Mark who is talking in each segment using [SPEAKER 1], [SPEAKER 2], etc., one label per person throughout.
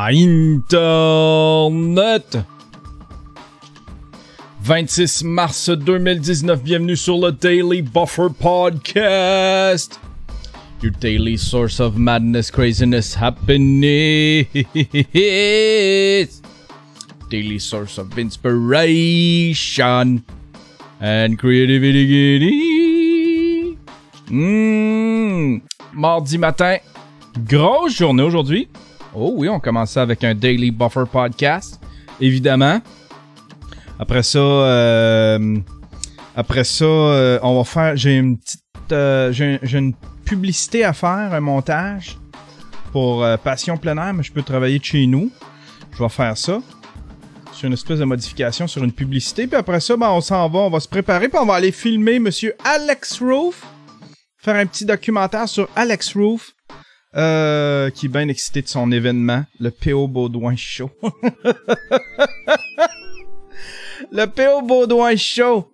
[SPEAKER 1] Internet. 26 mars 2019, bienvenue sur le Daily Buffer Podcast. Your daily source of madness, craziness, happiness. Daily source of inspiration and creativity. Mardi matin, grosse journée aujourd'hui. Oh oui, on commence ça avec un Daily Buffer Podcast, évidemment. Après ça, on va faire. J'ai une petite, j'ai une publicité à faire, un montage pour Passion plein air, mais je peux travailler de chez nous. Je vais faire ça. Sur une espèce de modification sur une publicité. Puis après ça, ben, on s'en va, on va se préparer, puis on va aller filmer Monsieur Alex Roof. Faire un petit documentaire sur Alex Roof. Qui est bien excité de son événement, le P.O. Baudouin Show. Le P.O. Baudouin Show.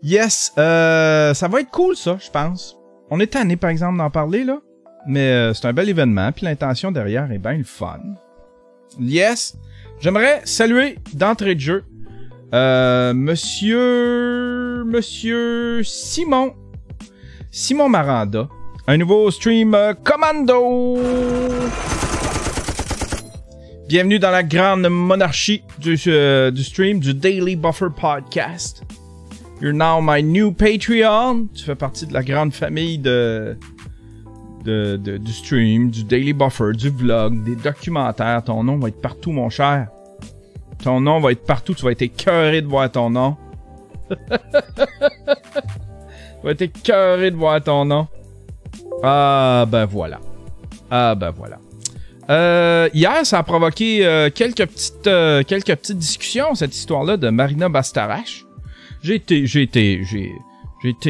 [SPEAKER 1] Yes, ça va être cool ça, je pense. On est tanné par exemple d'en parler là, mais c'est un bel événement, puis l'intention derrière est bien le fun. Yes, j'aimerais saluer d'entrée de jeu Monsieur Simon Maranda. Un nouveau stream commando. Bienvenue dans la grande monarchie du stream du Daily Buffer Podcast. You're now my new Patreon. Tu fais partie de la grande famille du stream, du Daily Buffer, du vlog, des documentaires. Ton nom va être partout, mon cher. Ton nom va être partout. Tu vas être écœuré de voir ton nom. Tu vas être écœuré de voir ton nom. Ah ben voilà. Hier, ça a provoqué quelques petites discussions, cette histoire-là de Marina Bastarache. J'ai été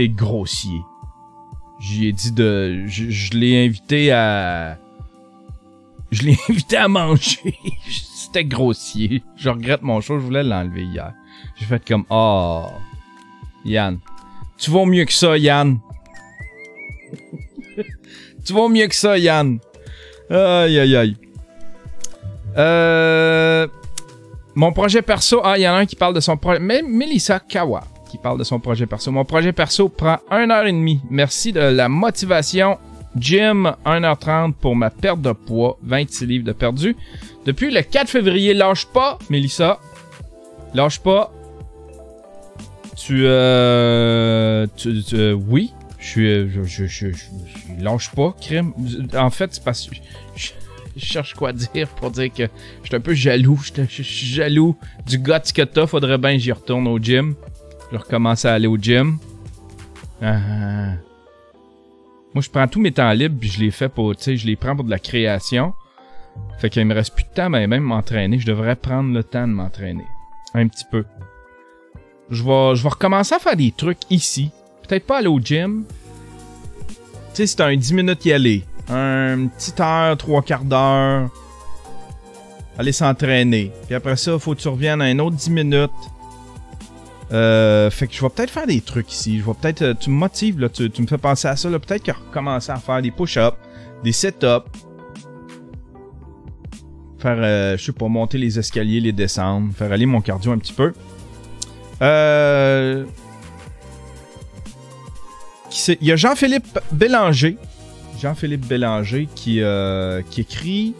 [SPEAKER 1] grossier. J'y ai dit je l'ai invité à manger. C'était grossier. Je regrette mon show, je voulais l'enlever hier. J'ai fait comme, Yann. Tu vaux mieux que ça, Yann. Tu vaux mieux que ça, Yann. Aïe. Mon projet perso... il y en a un qui parle de son projet... Melissa Kawa qui parle de son projet perso. Mon projet perso prend 1h30. Merci de la motivation. Gym, 1h30 pour ma perte de poids. 26 livres de perdu. Depuis le 4 février, lâche pas, Melissa. Lâche pas. Oui. Je lâche pas, crime. En fait, c'est parce que je cherche quoi dire pour dire que je suis un peu jaloux. Je suis jaloux du guts que t'as. Faudrait bien que j'y retourne au gym. Je recommence à aller au gym. Moi, je prends tous mes temps libres puis je les fais pour, je les prends pour de la création. Fait qu'il me reste plus de temps, mais même m'entraîner. Je devrais prendre le temps de m'entraîner. Un petit peu. Je vais recommencer à faire des trucs ici. Peut-être pas aller au gym. Tu sais, c'est un 10 minutes y aller. Un petit heure, 3/4 d'heure. Aller s'entraîner. Puis après ça, faut que tu reviennes à un autre 10 minutes. Fait que je vais peut-être faire des trucs ici. Je vais peut-être... tu me motives, là. Tu me fais penser à ça, là. Peut-être que recommencer à faire des push-ups, des sit-ups. Faire, je sais pas, monter les escaliers, les descendre. Faire aller mon cardio un petit peu. Il y a Jean-Philippe Bélanger. Qui écrit: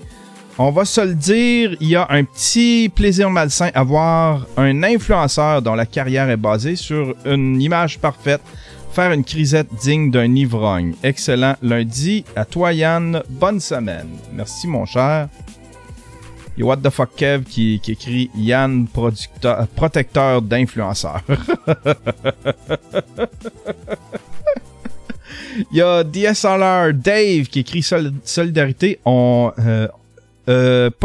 [SPEAKER 1] on va se le dire, il y a un petit plaisir malsain à voir un influenceur dont la carrière est basée sur une image parfaite faire une crisette digne d'un ivrogne. Excellent lundi. À toi, Yann. Bonne semaine. Merci, mon cher. Il y a What the fuck Kev qui écrit Yann, protecteur d'influenceurs. Il y a DSLR Dave qui écrit solidarité. Pas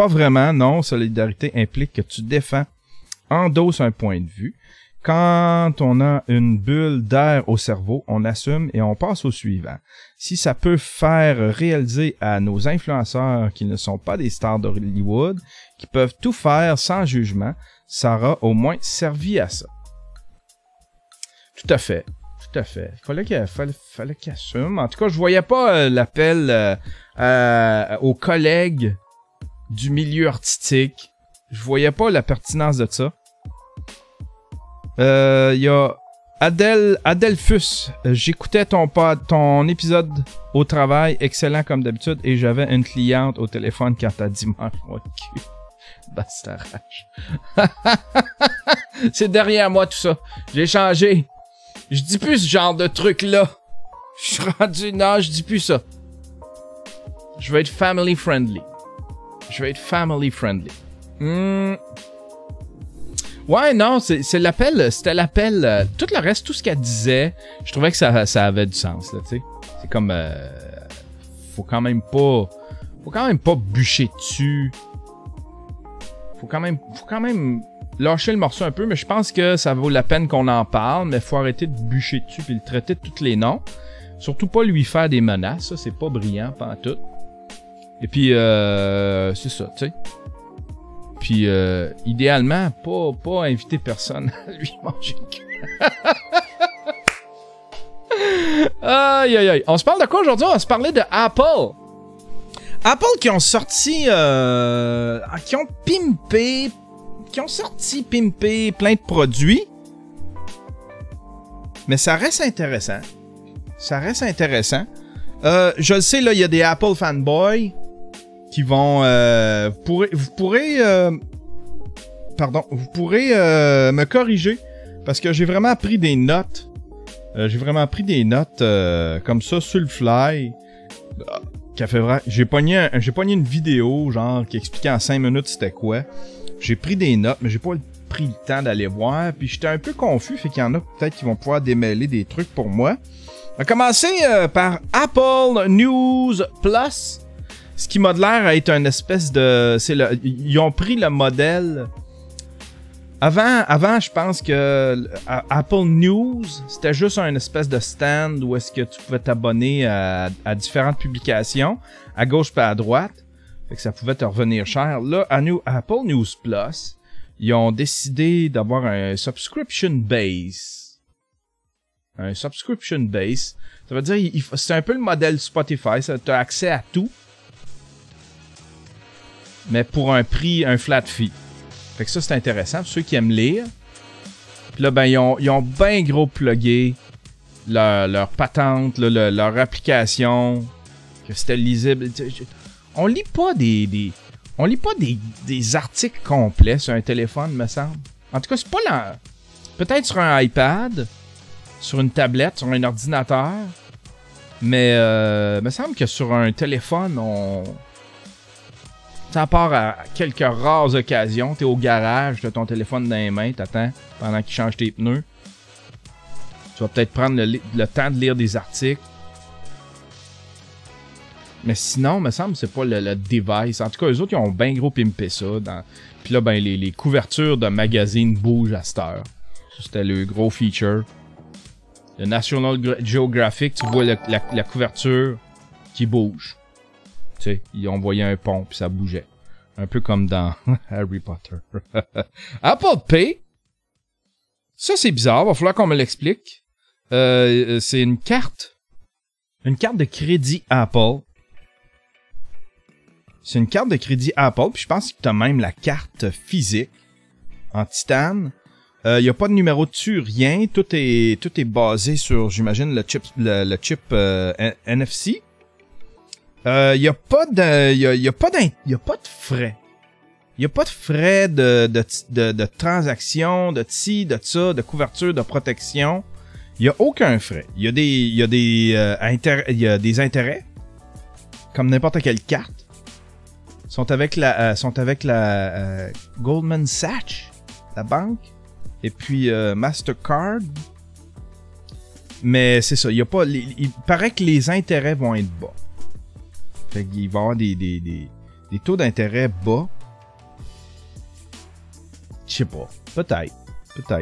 [SPEAKER 1] vraiment, non. Solidarité implique que tu défends, endosses un point de vue. Quand on a une bulle d'air au cerveau, on assume et on passe au suivant. Si ça peut faire réaliser à nos influenceurs qu'ils ne sont pas des stars d'Hollywood, qui peuvent tout faire sans jugement, ça aura au moins servi à ça. Tout à fait. Tout à fait. Fallait qu'il assume. En tout cas, je voyais pas l'appel aux collègues du milieu artistique. Je voyais pas la pertinence de ça. Il y a Adelphus. J'écoutais ton épisode au travail, excellent comme d'habitude, et j'avais une cliente au téléphone quand t'as dit mange-moi le cul. Bastarage. C'est derrière moi tout ça. J'ai changé. Je dis plus ce genre de truc-là. Je suis rendu... Non, je dis plus ça. Je vais être family friendly. Ouais, non, c'est l'appel. C'était l'appel. Tout le reste, tout ce qu'elle disait, je trouvais que ça avait du sens, là, tu sais. C'est comme... faut quand même pas bûcher dessus. Faut quand même lâcher le morceau un peu, mais je pense que ça vaut la peine qu'on en parle, mais faut arrêter de bûcher dessus puis le traiter de tous les noms. Surtout pas lui faire des menaces, ça c'est pas brillant pantoute. Et puis c'est ça, tu sais. Puis idéalement, pas inviter personne à lui manger le cul. Aïe aïe aïe. On se parle de quoi aujourd'hui? On va se parler de Apple. Apple qui ont sorti, qui ont sorti pimpé plein de produits. Mais ça reste intéressant. Je le sais, là, il y a des Apple fanboys qui vont, vous pourrez me corriger parce que j'ai vraiment pris des notes. Comme ça sur le fly. J'ai pogné une vidéo genre qui expliquait en 5 minutes c'était quoi. J'ai pris des notes, mais j'ai pas pris le temps d'aller voir. Puis j'étais un peu confus, fait qu'il y en a peut-être qui vont pouvoir démêler des trucs pour moi. On va commencer par Apple News Plus. Ce qui m'a l'air à être une espèce de... ils ont pris le modèle... Avant, je pense que Apple News, c'était juste un espèce de stand où est-ce que tu pouvais t'abonner à différentes publications, à gauche pas à droite. Fait que ça pouvait te revenir cher. Là, à Apple News Plus, ils ont décidé d'avoir un subscription base. Un subscription base. Ça veut dire, c'est un peu le modèle Spotify. Ça t'as accès à tout. Mais pour un prix, un flat fee. Fait que ça, c'est intéressant pour ceux qui aiment lire. Puis là, ben, ils ont bien gros plugué leur patente, là, leur application, que c'était lisible. On lit pas des articles complets sur un téléphone, me semble. En tout cas, c'est pas peut-être sur un iPad, sur une tablette, sur un ordinateur. Mais me semble que sur un téléphone, à part à quelques rares occasions, t'es au garage, t'as ton téléphone dans les mains, t'attends pendant qu'il change tes pneus. Tu vas peut-être prendre le temps de lire des articles. Mais sinon, me semble que c'est pas le device. En tout cas, eux autres, ils ont bien gros pimpé ça. Puis là, ben, les couvertures de magazines bougent à cette heure. Ça, c'était le gros feature. Le National Geographic, tu vois la couverture qui bouge. Tu sais, ils ont envoyé un pont puis ça bougeait. Un peu comme dans Harry Potter. Apple Pay. Ça, c'est bizarre. Va falloir qu'on me l'explique. C'est une carte. Une carte de crédit Apple. C'est une carte de crédit Apple. Puis je pense que tu as même la carte physique en titane. Il n'y a pas de numéro dessus, rien. Tout est basé sur, j'imagine, le chip NFC. Il y a pas de frais. Il y a pas de frais de transaction, de ça, de couverture, de protection. Il y a aucun frais. Il y a des intérêts comme n'importe quelle carte. Sont avec la Goldman Sachs, la banque, et puis Mastercard. Mais c'est ça, il y a pas il paraît que les intérêts vont être bas. Fait qu'il va y avoir des taux d'intérêt bas. Je sais pas. Peut-être.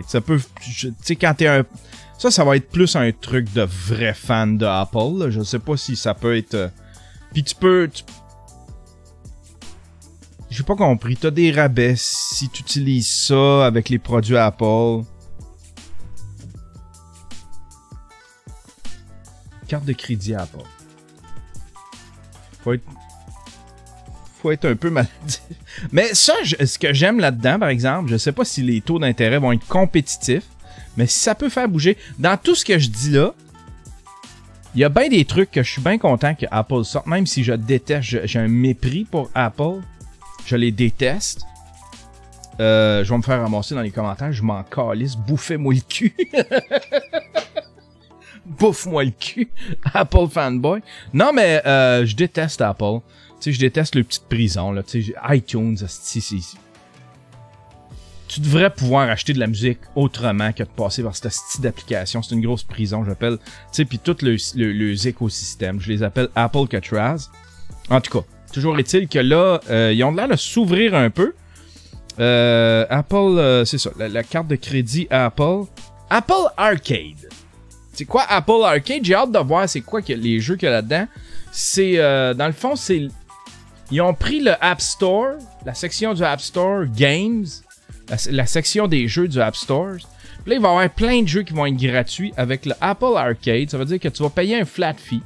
[SPEAKER 1] Ça peut... Tu sais, quand t'es un... Ça va être plus un truc de vrai fan de Apple. Là. Je sais pas si ça peut être... Puis tu peux... J'ai pas compris. T'as des rabais si tu utilises ça avec les produits Apple. Carte de crédit Apple. Faut faut être un peu maladif. Mais ça, ce que j'aime là-dedans, par exemple, je sais pas si les taux d'intérêt vont être compétitifs, mais si ça peut faire bouger, dans tout ce que je dis là, il y a bien des trucs que je suis bien content que Apple sorte, même si je déteste, j'ai un mépris pour Apple, je les déteste. Je vais me faire ramasser dans les commentaires, je m'en calisse, bouffez-moi le cul. Bouffe-moi le cul, Apple fanboy. Non, mais je déteste Apple. Tu sais, je déteste le petite prison, là. Tu sais, iTunes, tu devrais pouvoir acheter de la musique autrement que de passer par cette style d'application. C'est une grosse prison, j'appelle. Tu sais, puis tout le écosystème. Je les appelle Apple Catraz. En tout cas, toujours est-il que là, ils ont l'air de s'ouvrir un peu. Apple, c'est ça, la carte de crédit Apple. Apple Arcade. C'est quoi Apple Arcade? J'ai hâte de voir c'est quoi les jeux qu'il y a là-dedans. C'est, dans le fond, c'est... Ils ont pris le App Store, la section du App Store Games, la section des jeux du App Store. Puis là, il va y avoir plein de jeux qui vont être gratuits avec le Apple Arcade. Ça veut dire que tu vas payer un flat fee.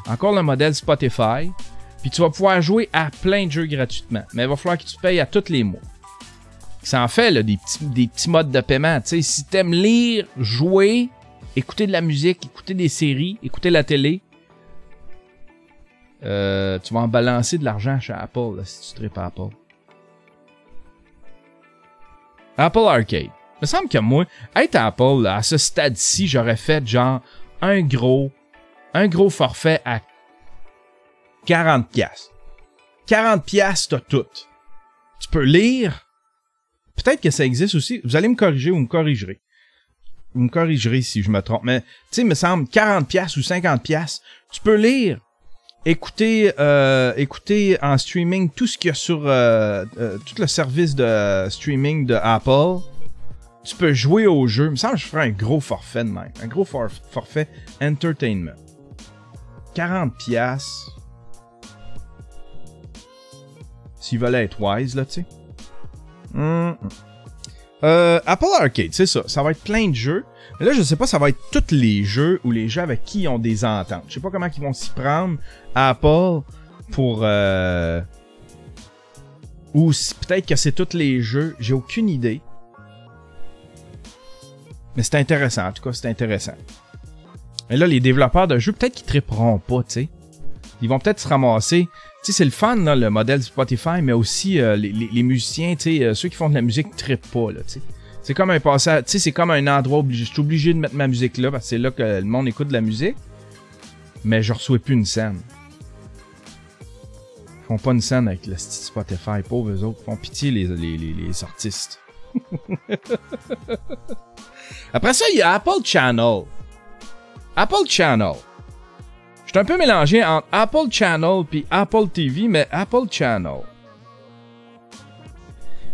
[SPEAKER 1] Encore le modèle Spotify. Puis tu vas pouvoir jouer à plein de jeux gratuitement. Mais il va falloir que tu payes à tous les mois. Ça en fait là, des petits modes de paiement. Tu sais, si t'aimes lire, jouer, écouter de la musique, écouter des séries, écouter la télé, tu vas en balancer de l'argent chez Apple là, si tu tripes à Apple. Apple Arcade. Il me semble que moi, être à Apple, là, à ce stade-ci, j'aurais fait genre un gros forfait à 40$. 40$, t'as tout. Tu peux lire. Peut-être que ça existe aussi. Vous allez me corriger ou me corrigerez. Vous me corrigerez si je me trompe. Mais, tu sais, il me semble 40$ ou 50$. Tu peux lire, écouter en streaming tout ce qu'il y a sur tout le service de streaming de Apple. Tu peux jouer au jeu. Il me semble que je ferais un gros forfait de même. Un gros forfait entertainment. 40$. S'ils veulent être wise, là, tu sais. Apple Arcade, c'est ça. Ça va être plein de jeux. Mais là, je sais pas, ça va être tous les jeux ou les jeux avec qui ils ont des ententes. Je sais pas comment ils vont s'y prendre à Apple pour... Ou peut-être que c'est tous les jeux. J'ai aucune idée. Mais c'est intéressant. En tout cas, c'est intéressant. Mais là, les développeurs de jeux, peut-être qu'ils triperont pas, tu sais. Ils vont peut-être se ramasser... Tu sais, c'est le fun, là, le modèle Spotify, mais aussi les musiciens, tu sais, ceux qui font de la musique trippent pas, là, tu sais. C'est comme un passage, tu sais, c'est comme un endroit obligé. Je suis obligé de mettre ma musique là, parce que c'est là que le monde écoute de la musique. Mais je reçois plus une scène. Ils font pas une scène avec le style Spotify, pauvres eux autres. Ils font pitié les artistes. Après ça, il y a Apple Channel. Apple Channel. Je suis un peu mélangé entre Apple Channel puis Apple TV, mais Apple Channel.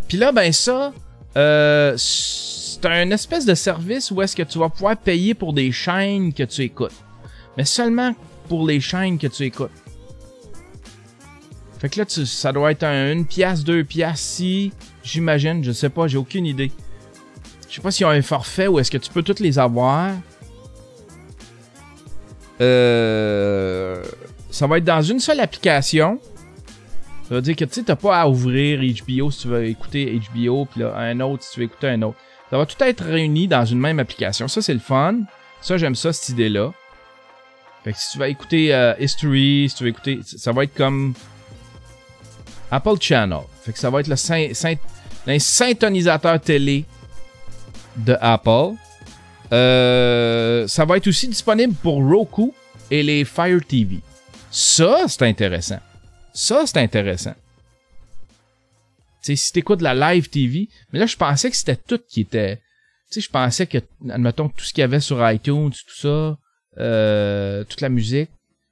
[SPEAKER 1] Puis là, ben ça, c'est un espèce de service où est-ce que tu vas pouvoir payer pour des chaînes que tu écoutes. Mais seulement pour les chaînes que tu écoutes. Fait que là, ça doit être 1$, 2$ si, j'imagine, je sais pas, j'ai aucune idée. Je sais pas s'il y a un forfait ou est-ce que tu peux toutes les avoir. Ça va être dans une seule application. Ça veut dire que tu sais, t'as pas à ouvrir HBO si tu veux écouter HBO, puis là, un autre si tu veux écouter un autre. Ça va tout être réuni dans une même application. Ça, c'est le fun. Ça, j'aime ça, cette idée-là. Fait que si tu vas écouter History, si tu veux écouter... Ça va être comme Apple Channel. Fait que ça va être le syntonisateur télé de Apple. Ça va être aussi disponible pour Roku et les Fire TV. Ça, c'est intéressant. Ça, c'est intéressant. Tu sais, si t'écoutes la Live TV, mais là, je pensais que c'était tout qui était... Tu sais, je pensais que, admettons, tout ce qu'il y avait sur iTunes, tout ça, toute la musique,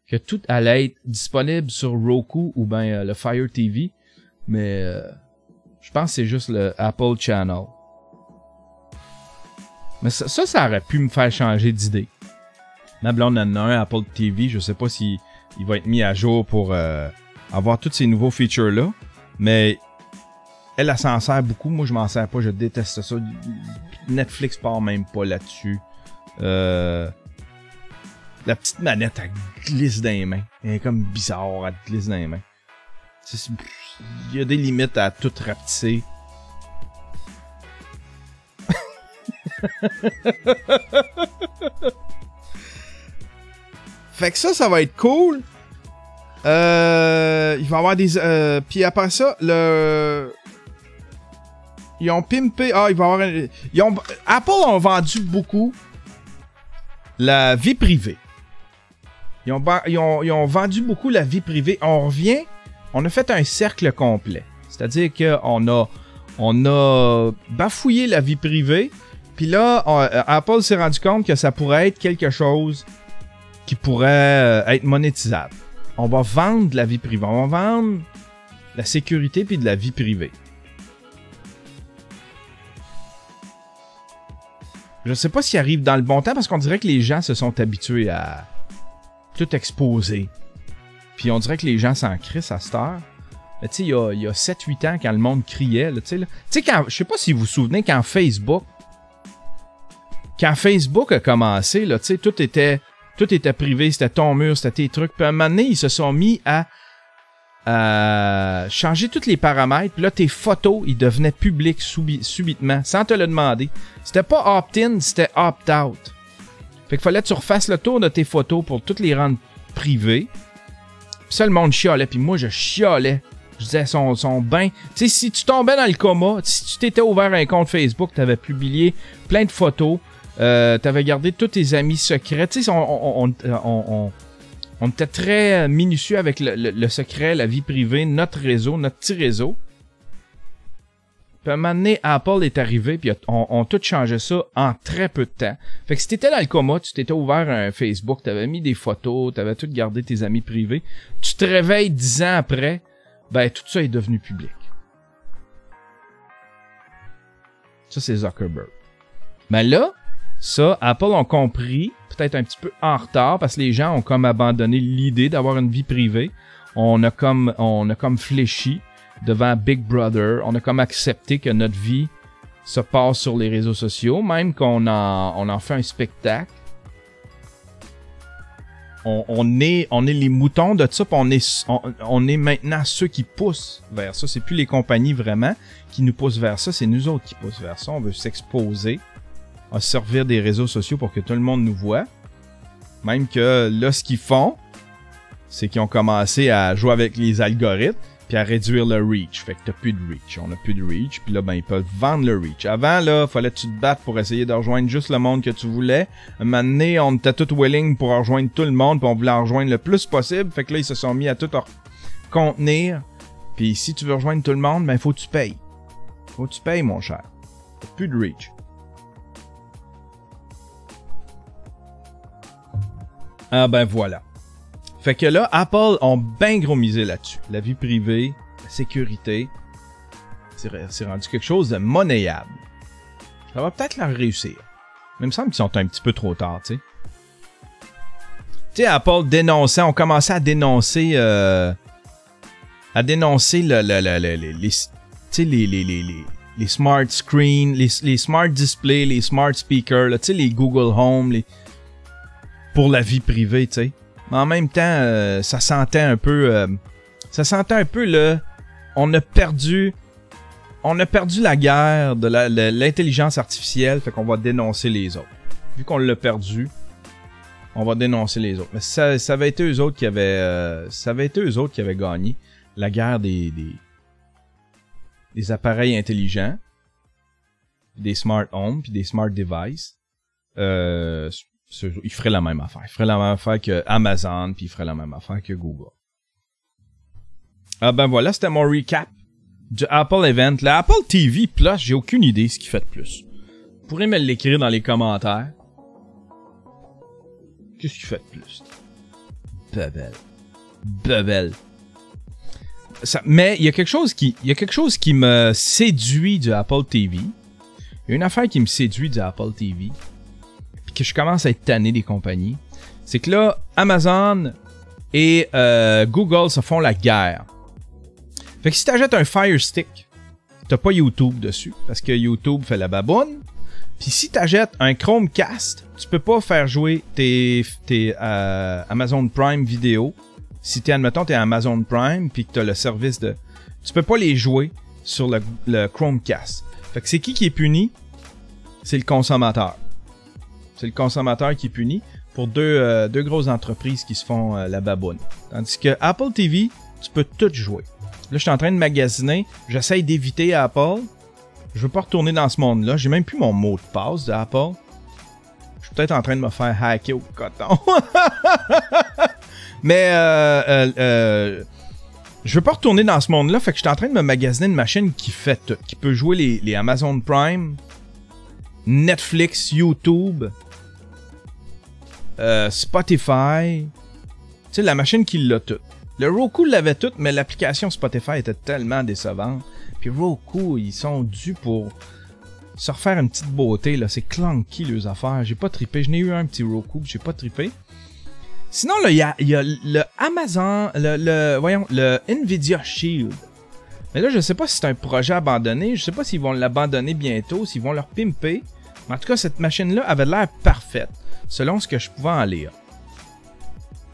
[SPEAKER 1] que tout allait être disponible sur Roku ou bien le Fire TV. Mais je pense que c'est juste le Apple Channel. Mais ça aurait pu me faire changer d'idée. Ma blonde en a un Apple TV, je sais pas si il va être mis à jour pour avoir tous ces nouveaux features-là. Mais elle s'en sert beaucoup, moi je m'en sers pas, je déteste ça. Netflix part même pas là-dessus. La petite manette, elle glisse dans les mains. Elle est comme bizarre, elle glisse dans les mains. y a des limites à tout rapetisser. Fait que ça va être cool. Il va y avoir des... puis après ça, ils ont pimpé... Ah, il va y avoir... Apple ont vendu beaucoup la vie privée. Ils ont vendu beaucoup la vie privée. On revient... On a fait un cercle complet. C'est-à-dire qu'on a bafouillé la vie privée. Puis là, Apple s'est rendu compte que ça pourrait être quelque chose qui pourrait être monétisable. On va vendre de la vie privée. On va vendre la sécurité puis de la vie privée. Je sais pas s'il arrive dans le bon temps parce qu'on dirait que les gens se sont habitués à tout exposer. Puis on dirait que les gens s'en crissent à cette heure. Tu sais, il y a 7-8 ans, quand le monde criait, tu sais, je sais pas si vous vous souvenez, quand Facebook a commencé, tu sais, tout était privé, c'était ton mur, c'était tes trucs. Puis à un moment donné, ils se sont mis à changer tous les paramètres. Puis là, tes photos, ils devenaient publics subitement, sans te le demander. C'était pas opt-in, c'était opt-out. Fait qu'il fallait que tu refasses le tour de tes photos pour toutes les rendre privées. Puis ça, le monde chialait. Puis moi, je chialais. Je disais, son bain. Tu sais, si tu tombais dans le coma, si tu t'étais ouvert un compte Facebook, t'avais publié plein de photos, t'avais gardé tous tes amis secrets. Tu sais, on était très minutieux avec le secret, la vie privée, notre réseau, notre petit réseau. Puis à un moment donné, Apple est arrivé, puis on tout changé ça en très peu de temps. Fait que si t'étais dans le coma, tu t'étais ouvert un Facebook, t'avais mis des photos, t'avais tout gardé tes amis privés, tu te réveilles 10 ans après, ben tout ça est devenu public. Ça, c'est Zuckerberg. Mais là, ça, Apple ont compris, peut-être un petit peu en retard, parce que les gens ont comme abandonné l'idée d'avoir une vie privée. On a comme fléchi devant Big Brother. On a comme accepté que notre vie se passe sur les réseaux sociaux, même qu'on en fait un spectacle. On est les moutons de ça, puis on est maintenant ceux qui poussent vers ça. C'est plus les compagnies vraiment qui nous poussent vers ça, c'est nous autres qui poussent vers ça. On veut s'exposer, on va se servir des réseaux sociaux pour que tout le monde nous voit. Même que là, ce qu'ils font, c'est qu'ils ont commencé à jouer avec les algorithmes puis à réduire le reach. Fait que t'as plus de reach. On a plus de reach. Puis là, ben, ils peuvent vendre le reach. Avant, là, fallait que tu te battes pour essayer de rejoindre juste le monde que tu voulais. Un moment donné, on était tout willing pour rejoindre tout le monde, puis on voulait en rejoindre le plus possible. Fait que là, ils se sont mis à tout contenir. Puis si tu veux rejoindre tout le monde, ben, faut que tu payes. Faut que tu payes, mon cher. T'as plus de reach. Ah ben voilà. Fait que là, Apple ont bien gros misé là-dessus. La vie privée, la sécurité, c'est rendu quelque chose de monnayable. Ça va peut-être leur réussir. Mais il me semble qu'ils sont un petit peu trop tard, tu sais. Tu sais, Apple dénonçait, on commençait à dénoncer les smart screens, les smart displays, les smart speakers, tu sais, les Google Home, pour la vie privée, tu sais. Mais en même temps, ça sentait un peu le... On a perdu la guerre de l'intelligence artificielle, fait qu'on va dénoncer les autres. Vu qu'on l'a perdu, on va dénoncer les autres. Mais ça avait été eux autres qui avaient gagné la guerre des appareils intelligents, des smart homes, puis des smart devices. Il ferait la même affaire. Il ferait la même affaire que Amazon, puis il ferait la même affaire que Google. Ah ben voilà, c'était mon recap du Apple Event. La Apple TV Plus, j'ai aucune idée ce qu'il fait de plus. Vous pourrez me l'écrire dans les commentaires. Qu'est-ce qu'il fait de plus? Bebel. Mais il y a quelque chose qui me séduit du Apple TV. Il y a une affaire qui me séduit du Apple TV. Que je commence à être tanné des compagnies, c'est que là, Amazon et Google se font la guerre. Fait que si t'achètes un Fire Stick, t'as pas YouTube dessus, parce que YouTube fait la baboune. Puis si t'achètes un Chromecast, tu peux pas faire jouer tes Amazon Prime vidéo. Si admettons, t'es Amazon Prime, puis que t'as le service de tu peux pas les jouer sur le Chromecast. Fait que c'est qui est puni? C'est le consommateur. C'est le consommateur qui est puni pour deux grosses entreprises qui se font la baboune. Tandis que Apple TV, tu peux tout jouer. Là, je suis en train de magasiner. J'essaye d'éviter Apple. Je veux pas retourner dans ce monde-là. J'ai même plus mon mot de passe d'Apple. Je suis peut-être en train de me faire hacker au coton. Mais je veux pas retourner dans ce monde-là. Fait que je suis en train de me magasiner une machine qui fait tout. Qui peut jouer les Amazon Prime, Netflix, YouTube, Spotify. Tu sais, la machine qui l'a tout. Le Roku l'avait tout, mais l'application Spotify était tellement décevante. Puis Roku, ils sont dus pour se refaire une petite beauté, là. C'est clunky, leurs affaires. J'ai pas trippé. Je n'ai eu un petit Roku, j'ai pas trippé. Sinon, là, il y a le Amazon, le Nvidia Shield. Mais là, je sais pas si c'est un projet abandonné. Je sais pas s'ils vont l'abandonner bientôt, s'ils vont leur pimper. Mais en tout cas, cette machine-là avait l'air parfaite, selon ce que je pouvais en lire.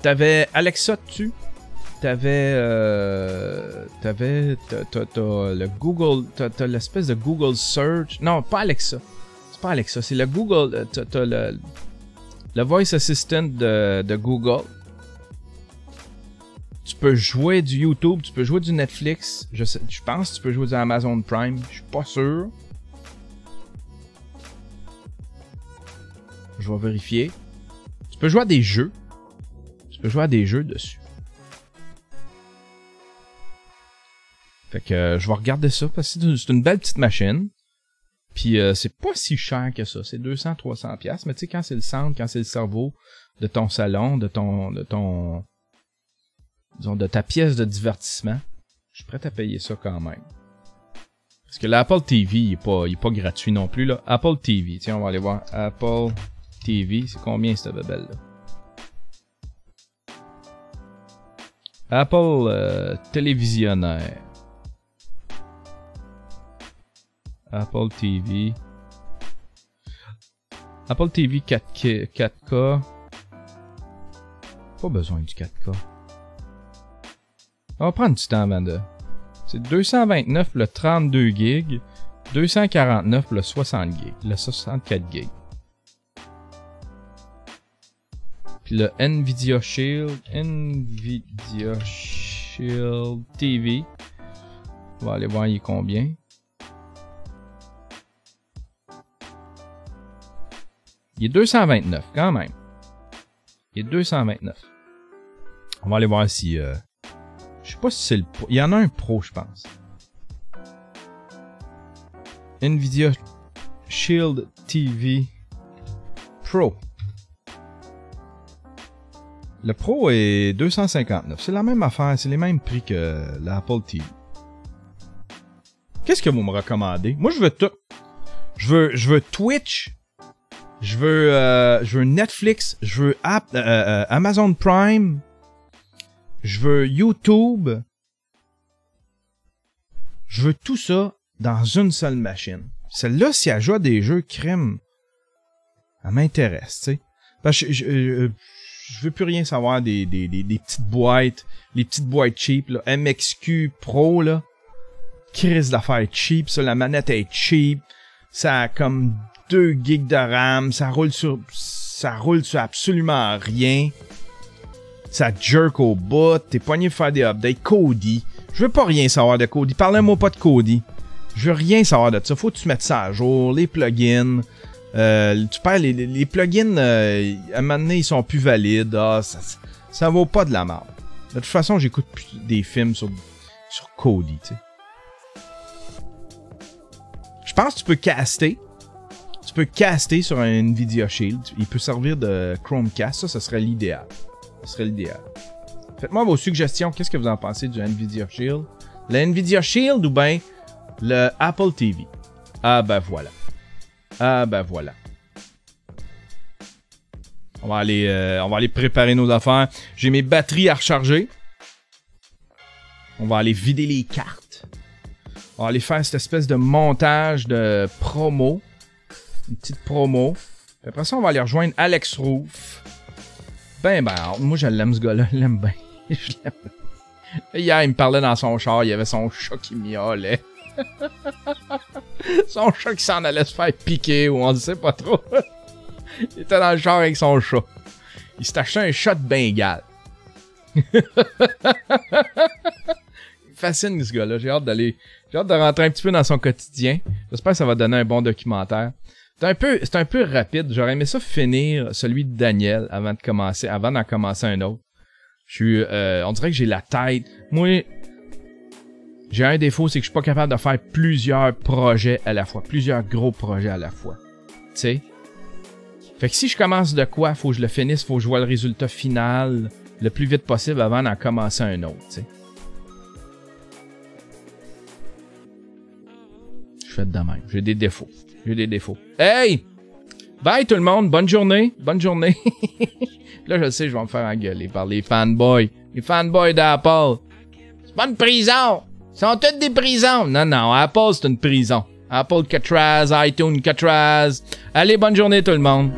[SPEAKER 1] T'avais Alexa dessus. T'avais le Google, t'as l'espèce de Google Search. Non, pas Alexa. C'est pas Alexa, c'est le Google. T'as le Voice Assistant de Google. Tu peux jouer du YouTube, tu peux jouer du Netflix. Je pense que tu peux jouer du Amazon Prime. Je suis pas sûr. Je vais vérifier. Tu peux jouer à des jeux. Tu peux jouer à des jeux dessus. Fait que je vais regarder ça parce que c'est une belle petite machine. Puis c'est pas si cher que ça. C'est 200-300$. Mais tu sais, quand c'est le centre, quand c'est le cerveau de ton salon, de ta pièce de divertissement, je suis prêt à payer ça quand même. Parce que l'Apple TV, il est pas gratuit non plus, là. Apple TV, tiens, on va aller voir. Apple TV, c'est combien cette bebelle-là? Apple télévisionnaire. Apple TV. Apple TV 4K. Pas besoin du 4K. On va prendre du temps avant de... C'est 229 le 32 GB. 249 le 60 GB. Le 64 GB. Puis le Nvidia Shield. Nvidia Shield TV. On va aller voir il est combien. Il est 229 quand même. Il est 229. On va aller voir si... je sais pas si c'est le pro. Il y en a un pro, je pense. Nvidia Shield TV Pro. Le Pro est 259. C'est la même affaire. C'est les mêmes prix que l'Apple TV. Qu'est-ce que vous me recommandez? Moi, je veux tout. Je veux Twitch. Je veux Netflix. Je veux Amazon Prime. Je veux YouTube. Je veux tout ça dans une seule machine. Celle-là, si elle joue à des jeux crème, elle m'intéresse, tu sais. Parce que je veux plus rien savoir des petites boîtes, les petites boîtes cheap, là. MXQ Pro, là. Crise d'affaires cheap, ça. La manette est cheap. Ça a comme 2 gigs de RAM. Ça roule sur absolument rien. Ça jerk au bout. T'es poigné pour faire des updates. Kodi. Je veux pas rien savoir de Kodi. Parlez-moi pas de Kodi. Je veux rien savoir de ça. Faut que tu mettes ça à jour. Les plugins. Tu perds les plugins. À un moment donné, ils sont plus valides. Ah, ça vaut pas de la merde. De toute façon, j'écoute plus des films sur Kodi, tu sais. Je pense que tu peux caster. Tu peux caster sur un Nvidia Shield. Il peut servir de Chromecast. Ça serait l'idéal. Ce serait l'idéal. Faites-moi vos suggestions. Qu'est-ce que vous en pensez du Nvidia Shield? Le Nvidia Shield ou bien le Apple TV? Ah ben voilà. Ah ben voilà. On va aller préparer nos affaires. J'ai mes batteries à recharger. On va aller vider les cartes. On va aller faire cette espèce de montage de promo. Une petite promo. Puis après ça, on va aller rejoindre Alex Roof. Ben, moi je l'aime ce gars-là, je l'aime bien. Hier, il me parlait dans son char, il y avait son chat qui miaulait. Son chat qui s'en allait se faire piquer, ou on ne sait pas trop. Il était dans le char avec son chat. Il s'est acheté un chat de Bengale. Il me fascine, ce gars-là. J'ai hâte de rentrer un petit peu dans son quotidien. J'espère que ça va donner un bon documentaire. C'est un peu rapide. J'aurais aimé ça finir celui de Daniel avant d'en commencer un autre. On dirait que j'ai la tête. Moi, j'ai un défaut, c'est que je suis pas capable de faire plusieurs projets à la fois. Plusieurs gros projets à la fois. Tu sais? Fait que si je commence de quoi, faut que je le finisse, faut que je vois le résultat final le plus vite possible avant d'en commencer un autre, tu sais. Je fais de même. J'ai des défauts. Hey! Bye tout le monde, bonne journée. Là, je sais, je vais me faire engueuler par les fanboys. Les fanboys d'Apple. C'est pas une prison! Ils sont toutes des prisons! Non, Apple, c'est une prison. Apple Catraz, iTunes Catraz. Allez, bonne journée tout le monde.